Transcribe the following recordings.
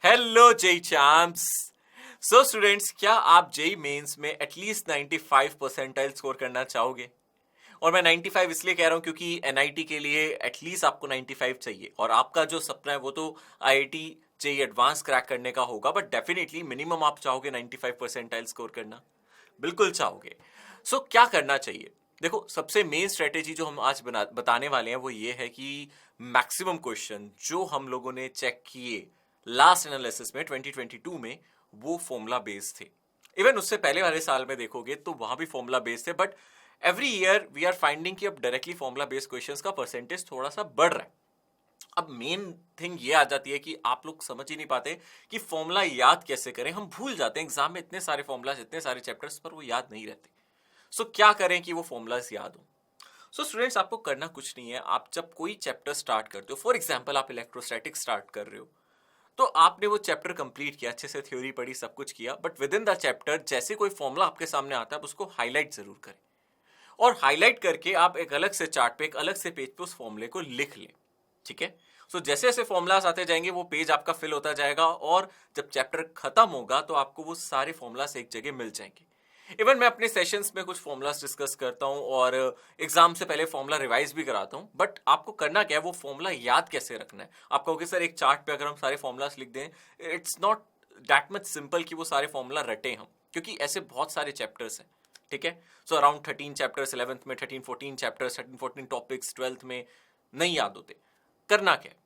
Hello JEE champs. So students, क्या आप JEE mains में एटलीस्ट 95 परसेंटाइल स्कोर करना चाहोगे? और मैं 95 इसलिए कह रहा हूं क्योंकि एनआईटी के लिए एटलीस्ट आपको 95 चाहिए, और आपका जो सपना है वो तो आईआईटी जेई एडवांस क्रैक करने का होगा, बट डेफिनेटली मिनिमम आप चाहोगे 95 परसेंटाइल स्कोर करना। बिल्कुल चाहोगे। सो क्या करना चाहिए? देखो, सबसे मेन स्ट्रेटेजी जो हम आज बताने वाले हैं वो ये है कि मैक्सिमम क्वेश्चन जो हम लोगों ने चेक किए लास्ट एनालिसिस में 2022 में, वो फॉर्मूला बेस्ड थे। इवन उससे पहले वाले साल में देखोगे तो वहां भी फॉर्मूला बेस्ड थे, but every year we are finding कि अब डायरेक्टली फॉर्मूला बेस्ड क्वेश्चंस का परसेंटेज थोड़ा सा बढ़ रहा है। अब मेन थिंग ये आ जाती है कि आप लोग समझ ही नहीं पाते कि फॉर्मूला याद कैसे करें। हम भूल जाते हैं एग्जाम में, इतने सारे फॉर्मूलाज, इतने सारे चैप्टर्स, पर वो याद नहीं रहते। सो क्या करें कि वो फॉर्मूलाज याद हो? सो स्टूडेंट्स, आपको करना कुछ नहीं है। आप जब कोई चैप्टर स्टार्ट करते हो, फॉर एग्जाम्पल आप इलेक्ट्रोस्टैटिक स्टार्ट कर रहे हो, तो आपने वो चैप्टर कंप्लीट किया, अच्छे से थ्योरी पढ़ी, सब कुछ किया, but with in the chapter जैसे कोई फॉर्मूला आपके सामने आता है, उसको हाईलाइट जरूर करें। और हाईलाइट करके आप एक अलग से चार्ट पे, एक अलग से पेज पे उस फॉर्मूले को लिख लें। ठीक है? सो जैसे जैसे फॉर्मूलाज आते जाएंगे वो पेज आपका फिल होता जाएगा, और जब चैप्टर खत्म होगा तो आपको वो सारे फॉर्मूलाज एक जगह मिल जाएंगे। इवन मैं अपने सेशंस में कुछ फॉर्मूलाज डिस्कस करता हूं और एग्जाम से पहले फॉर्मूला रिवाइज भी कराता हूं, बट आपको करना क्या है, वो फॉर्मूला याद कैसे रखना है। आप कहोगे सर एक चार्ट पे अगर हम सारे फॉर्मूलाज लिख दें, it's not that much simple कि वो सारे फॉर्मूला रटे हम, क्योंकि ऐसे बहुत सारे चैप्टर्स हैं। ठीक है? सो अराउंड 13 चैप्टर्स 11th में, 13-14 चैप्टर्स, 13-14 टॉपिक्स 12th में नहीं याद होते। करना क्या है,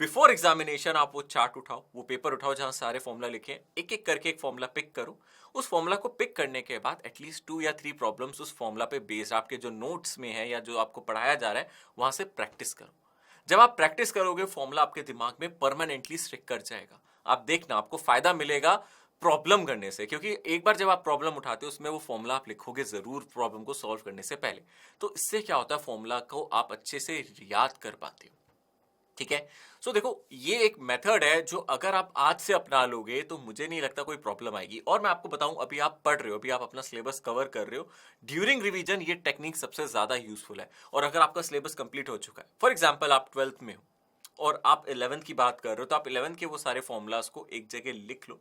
बिफोर एग्जामिनेशन आप वो चार्ट उठाओ, वो पेपर उठाओ जहां सारे फॉर्मूला लिखे, एक एक करके एक फॉर्मूला पिक करो। उस फॉर्मूला को पिक करने के बाद एटलीस्ट 2 या 3 प्रॉब्लम्स उस फॉर्मूला पे बेस्ड आपके जो नोट्स में है या जो आपको पढ़ाया जा रहा है वहां से प्रैक्टिस करो। जब आप प्रैक्टिस करोगे, फॉर्मूला आपके दिमाग में परमानेंटली स्टिक कर जाएगा। आप देखना, आपको फायदा मिलेगा प्रॉब्लम करने से, क्योंकि एक बार जब आप प्रॉब्लम उठाते हो उसमें वो फॉर्मूला आप लिखोगे जरूर प्रॉब्लम को सॉल्व करने से पहले। तो इससे क्या होता है, फॉर्मूला को आप अच्छे से याद कर पाते हो। ठीक है? सो देखो, ये एक मेथड है जो अगर आप आज से अपना लोगे तो मुझे नहीं लगता कोई प्रॉब्लम आएगी। और मैं आपको बताऊं, अभी आप पढ़ रहे हो, अभी आप अपना सिलेबस कवर कर रहे हो, ड्यूरिंग रिवीजन ये टेक्निक सबसे ज्यादा यूजफुल है। और अगर आपका सिलेबस कंप्लीट हो चुका है, फॉर एग्जाम्पल आप 12th में हो और आप 11th की बात कर रहे हो, तो आप 11th के वो सारे फॉर्मूलाज को एक जगह लिख लो,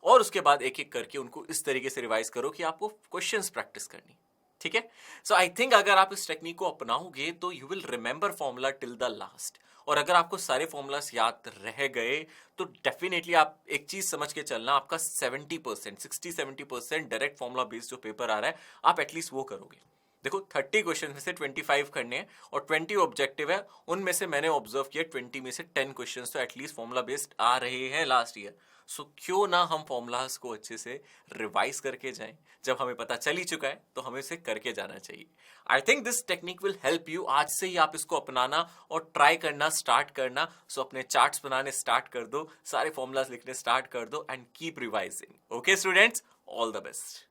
और उसके बाद एक एक करके उनको इस तरीके से रिवाइज करो कि आपको क्वेश्चंस प्रैक्टिस करनी। ठीक है? सो आई थिंक अगर आप इस टेक्निक को अपनाओगे तो you will remember formula till the last. और अगर आपको सारे फॉर्मूलास याद रह गए तो डेफिनेटली आप एक चीज समझ के चलना, आपका 70%, 60-70% डायरेक्ट फॉर्मूला बेस्ड जो पेपर आ रहा है, आप एटलीस्ट वो करोगे। देखो, 30 क्वेश्चन में से 25 करने हैं और 20 ऑब्जेक्टिव है। उनमें से मैंने ऑब्जर्व किया 20 में से 10 क्वेश्चन तो एटलीस्ट फॉर्मूला बेस्ड आ रहे हैं लास्ट ईयर। सो क्यों ना हम फॉर्मूलाज को अच्छे से रिवाइज करके जाएं। जब हमें पता चल ही चुका है तो हमें इसे करके जाना चाहिए। I think this technique will help you. आज से ही आप इसको अपनाना और ट्राई करना स्टार्ट करना। सो अपने चार्ट्स बनाने स्टार्ट कर दो, सारे फॉर्मूलाज लिखने स्टार्ट कर दो, and keep revising. Okay students, all the best.